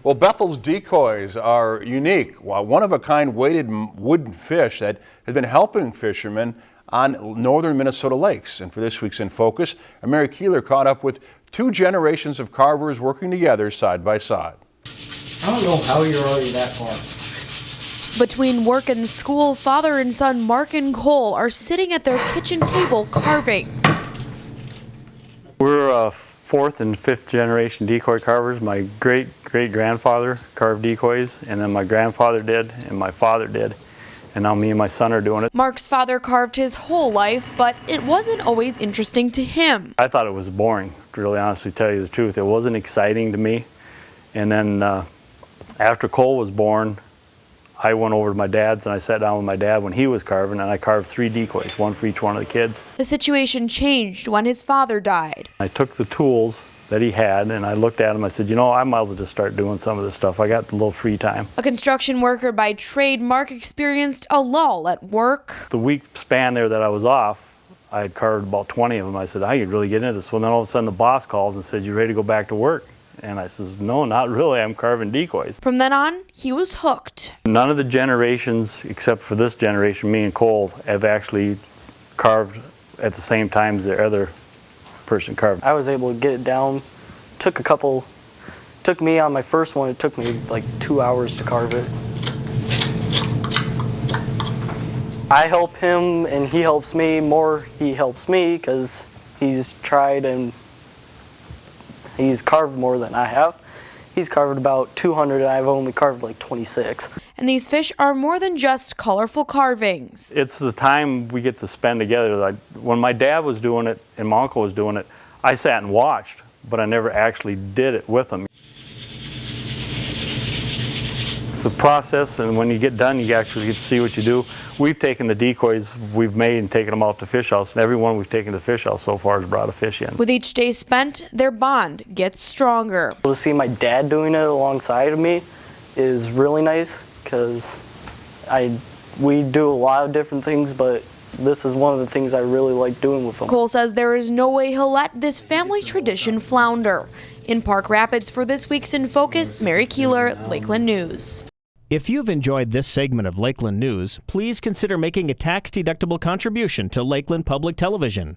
Well, Bethel's Decoys are unique, one-of-a-kind weighted wooden fish that has been helping fishermen on northern Minnesota lakes. And for this week's In Focus, Mary Keeler caught up with two generations of carvers working together side by side. I don't know how you're already that far. Between work and school, father and son Mark and Cole are sitting at their kitchen table carving. We're fourth and fifth generation decoy carvers. My great-great-grandfather carved decoys, and then my grandfather did, and my father did, and now me and my son are doing it. Mark's father carved his whole life, but it wasn't always interesting to him. I thought it was boring, to really honestly tell you the truth. It wasn't exciting to me. And then after Cole was born, I went over to my dad's and I sat down with my dad when he was carving, and I carved 3 decoys, one for each one of the kids. The situation changed when his father died. I took the tools that he had and I looked at him. I said, you know, I might as well just start doing some of this stuff. I got a little free time. A construction worker by trade, Mark experienced a lull at work. The week span there that I was off, I had carved about 20 of them. I said, I could really get into this. Well, then all of a sudden the boss calls and said, you ready to go back to work? And I says, no, not really. I'm carving decoys. From then on, he was hooked. None of the generations, except for this generation, me and Cole, have actually carved at the same time as the other person carved. I was able to get it down. Took me on my first one, it took me like 2 hours to carve it. I help him and he helps me more. He helps me because he's tried and he's carved more than I have. He's carved about 200 and I've only carved like 26. And these fish are more than just colorful carvings. It's the time we get to spend together. Like when my dad was doing it and my uncle was doing it, I sat and watched, but I never actually did it with them. It's a process, and when you get done, you actually get to see what you do. We've taken the decoys we've made and taken them out to fish house, and every one we've taken to fish house so far has brought a fish in. With each day spent, their bond gets stronger. To see my dad doing it alongside of me is really nice because we do a lot of different things, but this is one of the things I really like doing with him. Cole says there is no way he'll let this family tradition flounder. In Park Rapids for this week's In Focus, Mary Keeler, Lakeland News. If you've enjoyed this segment of Lakeland News, please consider making a tax-deductible contribution to Lakeland Public Television.